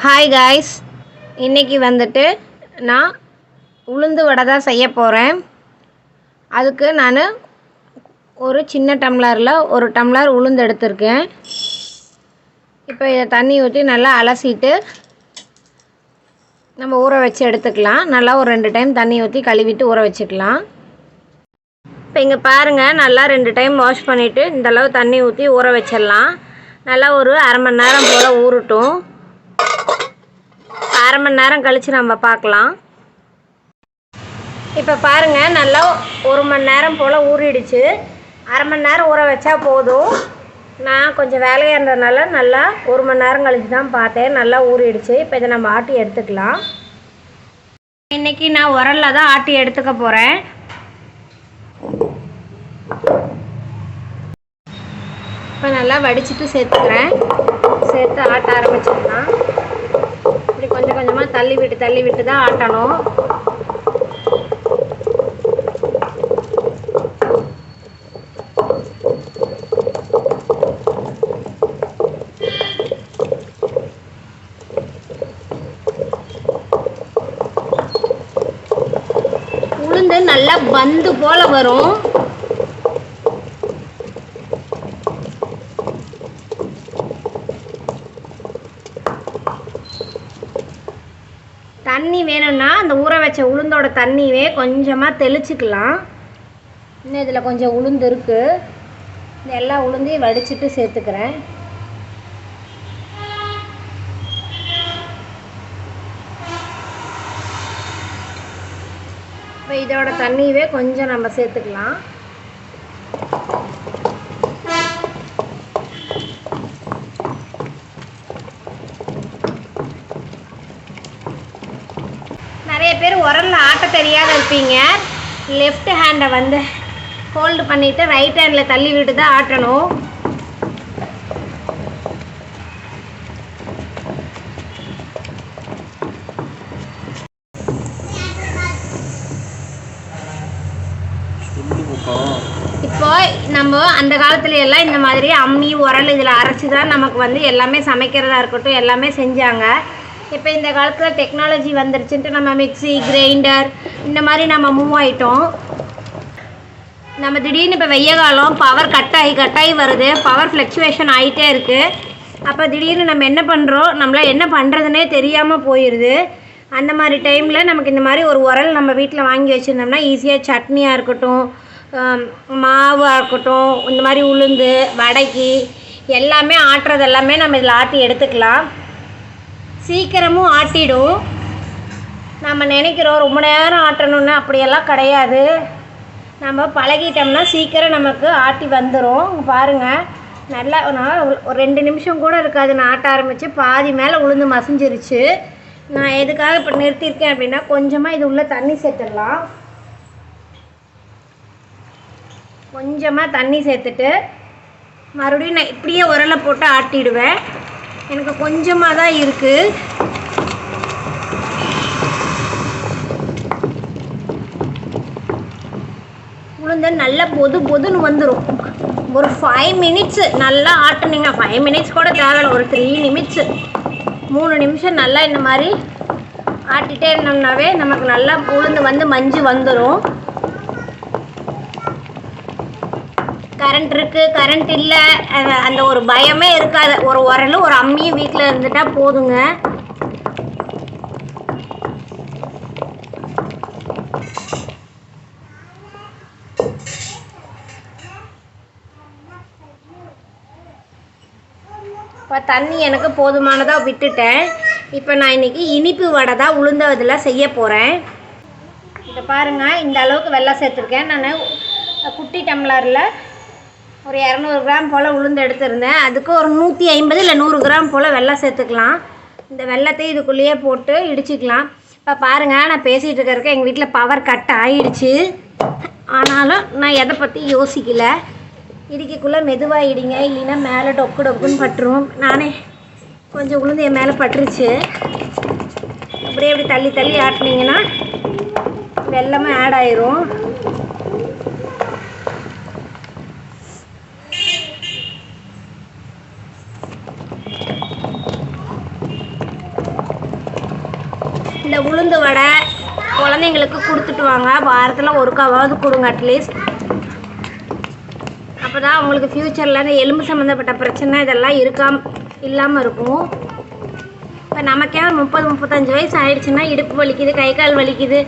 Hi guys, இன்றைக்கி வந்துட்டு நான் உளுந்து வடை தான் செய்ய போகிறேன். அதுக்கு நான் ஒரு சின்ன டம்ளரில் 1 டம்ளர் உளுந்து எடுத்திருக்கேன். இப்போ இதை தண்ணி ஊற்றி நல்லா அலசிட்டு நம்ம ஊற வச்சு எடுத்துக்கலாம். நல்லா ஒரு 2 டைம் தண்ணி ஊற்றி கழுவிட்டு ஊற வச்சுக்கலாம். இப்போ இங்கே பாருங்கள், நல்லா 2 டைம் வாஷ் பண்ணிவிட்டு இந்தளவு தண்ணி ஊற்றி ஊற வச்சிடலாம். நல்லா ஒரு அரை மணி நேரம் போல் ஊறட்டும். அரை மணி நேரம் கழித்து நம்ம பார்க்கலாம். இப்போ பாருங்கள், நல்லா 1 மணி நேரம் போல் ஊறிடுச்சு. அரை மணி நேரம் ஊற வச்சா போதும். நான் கொஞ்சம் வேலையாக இருந்ததுனால நல்லா 1 மணி நேரம் கழித்து தான் பார்த்தேன். நல்லா ஊறிடுச்சு. இப்போ இதை நம்ம ஆட்டி எடுத்துக்கலாம். இன்றைக்கி நான் உரலில் தான் ஆட்டி எடுத்துக்க போகிறேன். இப்போ நல்லா வடிச்சிட்டு சேர்த்துக்கிறேன். சேர்த்து ஆட்ட ஆரம்பிச்சிடலாம். இப்படி கொஞ்சம் கொஞ்சமாக தள்ளி விட்டு தான் ஆட்டணும். உளுந்து நல்லா பந்து போல வரும். தண்ணி வேணும்னா அந்த ஊற வச்ச உளுந்தோட தண்ணியே கொஞ்சமாக தெளிச்சுக்கலாம். இன்னும் இதில் கொஞ்சம் உளுந்து இருக்குது. இந்த எல்லா உளுந்தையும் வடிச்சிட்டு சேர்த்துக்கிறேன். இப்போ இதோட தண்ணியவே கொஞ்சம் நம்ம சேர்த்துக்கலாம். நிறைய பேர் உரலில் ஆட்ட தெரியாத இருப்பீங்க. லெஃப்ட் ஹேண்டை வந்து ஹோல்டு பண்ணிவிட்டு ரைட் ஹேண்டில் தள்ளி விட்டு தான் ஆட்டணும். இப்போ நம்ம அந்த காலத்துல எல்லாம் இந்த மாதிரி அம்மி உரல் இதில் அரைச்சி தான் நமக்கு வந்து எல்லாமே சமைக்கிறதா இருக்கட்டும் எல்லாமே செஞ்சாங்க. இப்போ இந்த காலத்தில் டெக்னாலஜி வந்துருச்சுன்ட்டு நம்ம மிக்சி கிரைண்டர் இந்த மாதிரி நம்ம மூவ் ஆகிட்டோம். நம்ம திடீர்னு இப்போ வெய்ய காலம் பவர் கட்டாகி வருது. பவர் ஃப்ளக்சுவேஷன் ஆகிட்டே இருக்குது. அப்போ திடீர்னு நம்ம என்ன பண்ணுறோம், நம்மளால் என்ன பண்ணுறதுனே தெரியாமல் போயிடுது. அந்த மாதிரி டைமில் நமக்கு இந்த மாதிரி ஒரு உரல் நம்ம வீட்டில் வாங்கி வச்சுருந்தோம்னா ஈஸியாக சட்னியாக இருக்கட்டும், மாவாக இருக்கட்டும், இந்த மாதிரி உளுந்து வடைக்கு எல்லாமே ஆட்டுறது எல்லாமே நம்ம இதில் ஆட்டி எடுத்துக்கலாம். சீக்கிரமும் ஆட்டிடும். நம்ம நினைக்கிறோம் ரொம்ப நேரம் ஆட்டணுன்னு, அப்படியெல்லாம் கிடையாது. நம்ம பழகிட்டோம்னா சீக்கிரம் நமக்கு ஆட்டி வந்துடும். பாருங்கள், நல்லா நான் ஒரு 2 நிமிஷம் கூட இருக்காது நான் ஆட்ட ஆரம்பித்து பாதி மேலே உளுந்து மசிஞ்சிருச்சு. நான் எதுக்காக இப்போ நிறுத்தியிருக்கேன் அப்படின்னா கொஞ்சமாக இது உள்ள தண்ணி சேர்த்துடலாம். கொஞ்சமாக தண்ணி சேர்த்துட்டு மறுபடியும் நான் இப்படியே உரலை போட்டு ஆட்டிடுவேன். எனக்கு கொஞ்சமாக தான் இருக்குது. உளுந்து நல்லா பொதுன்னு வந்துடும். ஒரு 5 மினிட்ஸு நல்லா ஆட்டுனீங்க. 5 மினிட்ஸ் கூட தேவையில்லை, ஒரு 3 நிமிட்ஸு 3 நிமிஷம் நல்லா இந்த மாதிரி ஆட்டிகிட்டே இருந்தோம்னாவே நமக்கு நல்லா உளுந்து வந்து மஞ்சு வந்துடும். கரண்ட் இருக்குது கரண்ட் இல்லை அந்த ஒரு பயமே இருக்காது. ஒரு உரல் ஒரு அம்மியும் வீட்டில் இருந்துட்டால் போதுங்க. இப்போ தண்ணி எனக்கு போதுமானதாக விட்டுட்டேன். இப்போ நான் இன்றைக்கி இனிப்பு வடை தான் உளுந்த இதில் செய்ய போகிறேன். இதை பாருங்கள், இந்த அளவுக்கு வெல்லம் சேர்த்துருக்கேன். நான் குட்டி டம்ளரில் ஒரு 200 கிராம் போல் உளுந்து எடுத்துருந்தேன். அதுக்கு ஒரு 150 இல்லை 100 கிராம் போல் வெல்லம் சேர்த்துக்கலாம். இந்த வெல்லத்தையும் இதுக்குள்ளேயே போட்டு இடிச்சிக்கலாம். இப்போ பாருங்கள், நான் பேசிகிட்டு இருக்கிறதுக்கு எங்கள் வீட்டில் பவர் கட் ஆகிடுச்சு. ஆனாலும் நான் எதை பற்றி யோசிக்கலை. இடிக்கக்குள்ளே மெதுவாக இடிங்க, இல்லைன்னா மேலே டொக்குன்னு பட்டுரும். நானே கொஞ்சம் உளுந்து என் மேலே பட்டுருச்சு. அப்படியே இப்படி தள்ளி ஆட்டினீங்கன்னா வெல்லமும் ஆட் ஆயிரும். உளுந்து வடை குழந்தைங்களுக்கு கொடுத்துட்டு வாங்க. வாரத்தில் ஒருக்காவது கொடுங்க அட்லீஸ்ட். அப்போ தான் அவங்களுக்கு ஃப்யூச்சரில் இந்த எலும்பு சம்மந்தப்பட்ட பிரச்சனை இதெல்லாம் இல்லாமல் இருக்கும். இப்போ நமக்கே 30-35 வயசு ஆயிடுச்சுன்னா இடுப்பு வலிக்குது, கை கால் வலிக்குது,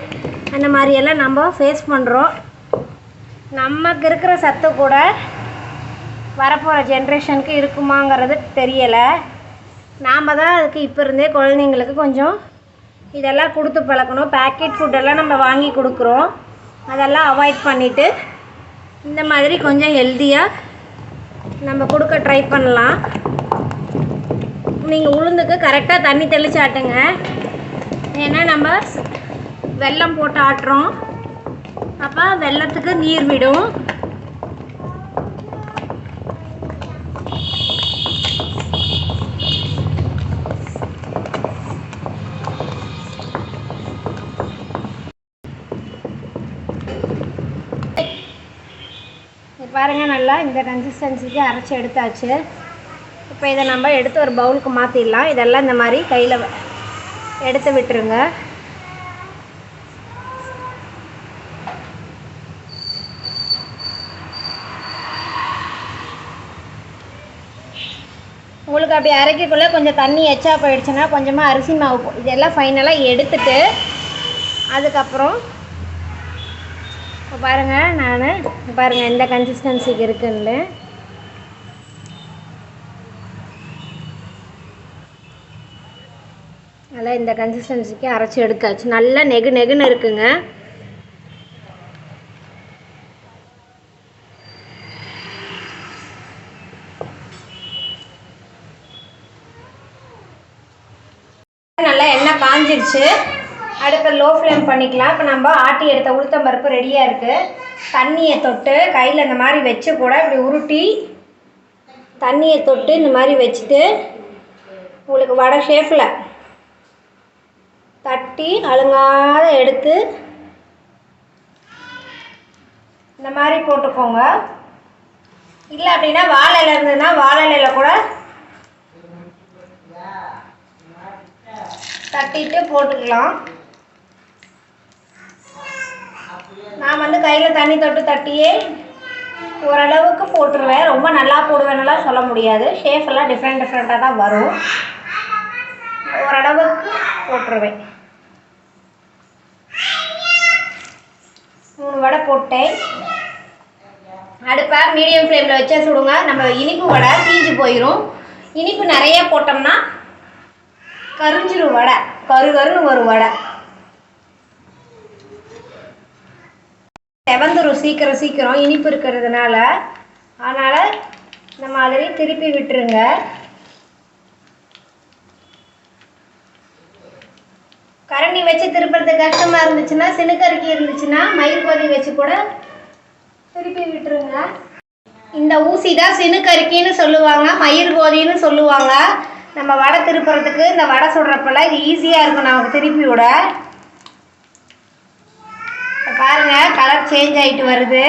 அந்த மாதிரியெல்லாம் நம்ம ஃபேஸ் பண்ணுறோம். நமக்கு இருக்கிற சத்து கூட வரப்போகிற ஜென்ரேஷனுக்கு இருக்குமாங்கிறது தெரியலை. நாம் தான் அதுக்கு இப்போ இருந்தே குழந்தைங்களுக்கு கொஞ்சம் இதெல்லாம் கொடுத்து பழக்கணும். பேக்கெட் ஃபுட்டெல்லாம் நம்ம வாங்கி கொடுக்குறோம், அதெல்லாம் அவாய்ட் பண்ணிவிட்டு இந்த மாதிரி கொஞ்சம் ஹெல்த்தியாக நம்ம கொடுக்க ட்ரை பண்ணலாம். நீங்கள் உளுந்துக்கு கரெக்டாக தண்ணி தெளித்து ஆட்டுங்க. ஏன்னா நம்ம வெல்லம் போட்டு ஆட்டுறோம், அப்போ வெல்லத்துக்கு நீர் விடும். பாருங்கள், நல்லா இந்த கன்சிஸ்டன்சிக்கு அரைச்சி எடுத்தாச்சு. இப்போ இதை நம்ம எடுத்து ஒரு பவுலுக்கு மாற்றிடலாம். இதெல்லாம் இந்த மாதிரி கையில் எடுத்து விட்டுருங்க. உங்களுக்கு அப்படி அரைக்கக்குள்ளே கொஞ்சம் தண்ணி எச்சா போயிடுச்சுன்னா கொஞ்சமாக அரிசி மாவு இதெல்லாம் ஃபைனலாக எடுத்துட்டு அதுக்கப்புறம் இப்போ பாருங்கள், பாருங்கள் எந்த கன்சிஸ்டன்சிக்கு இருக்குன்னு. நல்லா இந்த கன்சிஸ்டன்சிக்கு அரைச்சி எடுத்தாச்சு. நல்லா நெகுன்னு இருக்குங்க. நல்லா எண்ணெய் காஞ்சிடுச்சு. அடுத்த லோ ஃப்ளேம் பண்ணிக்கலாம். இப்போ நம்ம ஆட்டி எடுத்த உளுத்தம் பருப்பு ரெடியாக இருக்குது. தண்ணியை தொட்டு கையில் இந்த மாதிரி வச்சு கூட இப்படி உருட்டி தண்ணியை தொட்டு இந்த மாதிரி வச்சுட்டு உங்களுக்கு வடை ஷேப்பில் தட்டி அழுங்காத எடுத்து இந்த மாதிரி போட்டுக்கோங்க. இல்லை அப்படின்னா வாழை இலை இருந்ததுன்னா வாழை இலையில் கூட தட்டிட்டு போட்டுக்கலாம். நான் வந்து கையில் தண்ணி தொட்டு தட்டியே ஓரளவுக்கு போட்டுருவேன். ரொம்ப நல்லா போடுவேன்னெல்லாம் சொல்ல முடியாது. ஷேப் எல்லாம் டிஃப்ரெண்ட்டாக தான் வரும். ஓரளவுக்கு போட்டுருவேன். 3 வடை போட்டேன். அடுப்பை மீடியம் ஃப்ளேமில் வச்சா சுடுங்க. நம்ம இனிப்பு வடை தீஞ்சு போயிடும். இனிப்பு நிறைய போட்டோம்னா கரிஞ்சிரும் வடை, கருன்னு ஒரு வடை செவந்துரும் சீக்கிரம் இனிப்பு இருக்கிறதுனால. அதனால் இந்த மாதிரி திருப்பி விட்டுருங்க. கரண்டி வச்சு திருப்புறதுக்கு கஷ்டமாக இருந்துச்சுன்னா, சினுக்கருக்கி இருந்துச்சுன்னா மயில் கோதி வச்சு கூட திருப்பி விட்டுருங்க. இந்த ஊசி தான் சினுக்கருக்கின்னு சொல்லுவாங்க, மயில் கோதின்னு சொல்லுவாங்க. நம்ம வடை திருப்புறதுக்கு இந்த வடை சுடுறப்பெல்லாம் இது ஈஸியாக இருக்கும் நமக்கு திருப்பி விட. பாருங்கள், கலர் சேஞ்ச் ஆகிட்டு வருது.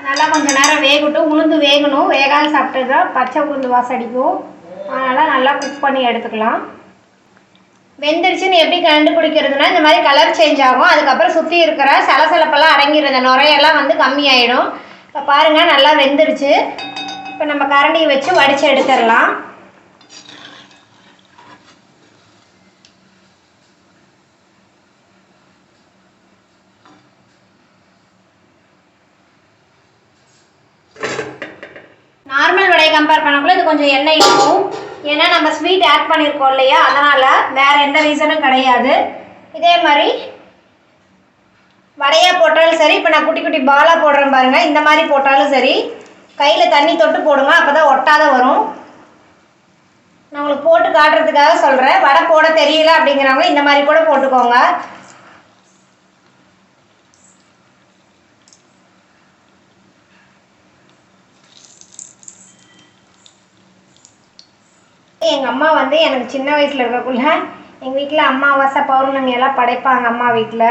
நல்லா கொஞ்சம் நேரம் வேகட்டும். உளுந்து வேகணும். வேகாமல் சாப்பிட்டது தான் பச்சை உளுந்து வாசம் அடிக்கும். அதனால் நல்லா குக் பண்ணி எடுத்துக்கலாம். வெந்துருச்சுன்னு எப்படி கண்டுபிடிக்கிறதுனா, இந்த மாதிரி கலர் சேஞ்ச் ஆகும். அதுக்கப்புறம் சுற்றி இருக்கிற சலசலப்பெல்லாம் அடங்கிடும், இந்த நுரையெல்லாம் வந்து கம்மியாயிடும். இப்போ பாருங்கள், நல்லா வெந்துருச்சு. இப்போ நம்ம கரண்டியை வச்சு வடித்து எடுத்துடலாம். நார்மல் வடையை கம்பேர் பண்ணக்குள்ள இது கொஞ்சம் எண்ணெய் இருக்கும். ஏன்னா நம்ம ஸ்வீட் ஆட் பண்ணியிருக்கோம் இல்லையா, அதனால் வேறு எந்த ரீசனும் கிடையாது. இதே மாதிரி வடையாக போட்டாலும் சரி, இப்போ நான் குட்டி குட்டி பாலாக போடுறேன் பாருங்கள், இந்த மாதிரி போட்டாலும் சரி, கையில் தண்ணி தொட்டு போடுங்க. அப்போ தான் ஒட்டாத வரும். நான் உங்களுக்கு போட்டு காட்டுறதுக்காக சொல்கிறேன். வடை போட தெரியல அப்படிங்கிறவங்க இந்த மாதிரி கூட போட்டுக்கோங்க. எங்கள் அம்மா வந்து எனக்கு சின்ன வயசில் இருக்கக்குள்ள எங்கள் வீட்டில் அமாவாசை பௌர்ணமி எல்லாம் படைப்பாங்க அம்மா வீட்டில்.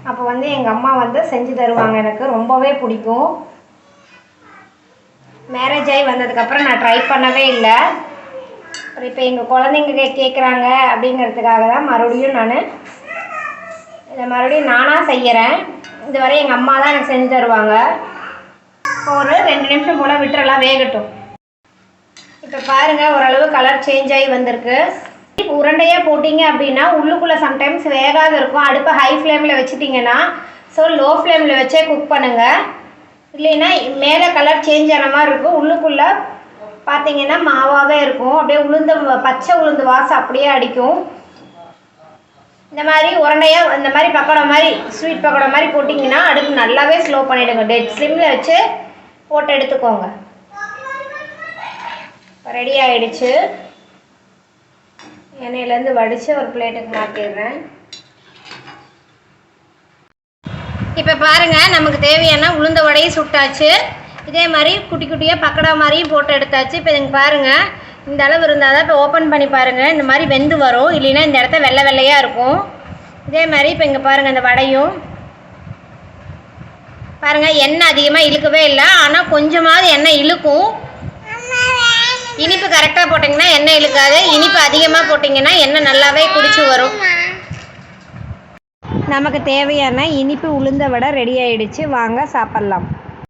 அப்போ வந்து எங்கள் அம்மா வந்து செஞ்சு தருவாங்க. எனக்கு ரொம்பவே பிடிக்கும். மேரேஜ் ஆகி வந்ததுக்கப்புறம் நான் ட்ரை பண்ணவே இல்லை. இப்போ எங்கள் குழந்தைங்க கேட்குறாங்க அப்படிங்கிறதுக்காக தான் மறுபடியும் நான் இதை மறுபடியும் நானாக செய்கிறேன். இதுவரை எங்கள் அம்மா தான் எனக்கு செஞ்சு தருவாங்க. ஒரு 2 நிமிஷம் போல் விட்டுறலாம், வேகட்டும். இப்போ பாருங்கள், ஓரளவு கலர் சேஞ்ச் ஆகி வந்திருக்கு. உருண்டையாக போட்டிங்க அப்படின்னா உள்ளுக்குள்ளே சம்டைம்ஸ் வேகாத இருக்கும். அடுப்பை ஹை ஃப்ளேமில் வச்சுட்டிங்கன்னா, ஸோ லோ ஃப்ளேமில் வச்சே குக் பண்ணுங்கள். இல்லைன்னா மேலே கலர் சேஞ்ச் ஆன மாதிரி இருக்கும், உள்ளுக்குள்ளே பார்த்தீங்கன்னா மாவாகவே இருக்கும். அப்படியே பச்சை உளுந்து வாசம் அப்படியே அடிக்கும். இந்த மாதிரி உருண்டையாக இந்த மாதிரி பக்கோடா மாதிரி, ஸ்வீட் பக்கோடா மாதிரி போட்டிங்கன்னா அடுப்பு நல்லாவே ஸ்லோ பண்ணிவிடுங்க. டெட் ஸ்லிம்மில் வச்சு போட்டு எடுத்துக்கோங்க. ரெடி ஆகிடுச்சு. எண்ணெயிலேருந்து வடித்து ஒரு பிளேட்டுக்கு மாற்றிடுறேன். இப்போ பாருங்கள், நமக்கு தேவையான உளுந்த வடையும் சுட்டாச்சு. இதே மாதிரி குட்டி குட்டியாக பக்கடா மாதிரியும் போட்டு எடுத்தாச்சு. இப்போ இதுங்க பாருங்கள், இந்த அளவு இருந்தால் தான் இப்போ ஓப்பன் பண்ணி பாருங்கள், இந்த மாதிரி வெந்து வரும். இல்லைன்னா இந்த இடத்த வெள்ளை வெள்ளையாக இருக்கும். இதே மாதிரி இப்போ இங்கே பாருங்கள், இந்த வடையும் பாருங்கள், எண்ணெய் அதிகமாக இழுக்கவே இல்லை. ஆனால் கொஞ்சமாவது எண்ணெய் இழுக்கும். இனிப்பு கரெக்டாக போட்டிங்கன்னா எண்ணெய் இழுக்காது. இனிப்பு அதிகமாக போட்டிங்கன்னா எண்ணெய் நல்லாவே குடிச்சு வரும். நமக்கு தேவையான இனிப்பு உளுந்த வடை ரெடி ஆகிடுச்சு. வாங்க சாப்பிட்லாம்.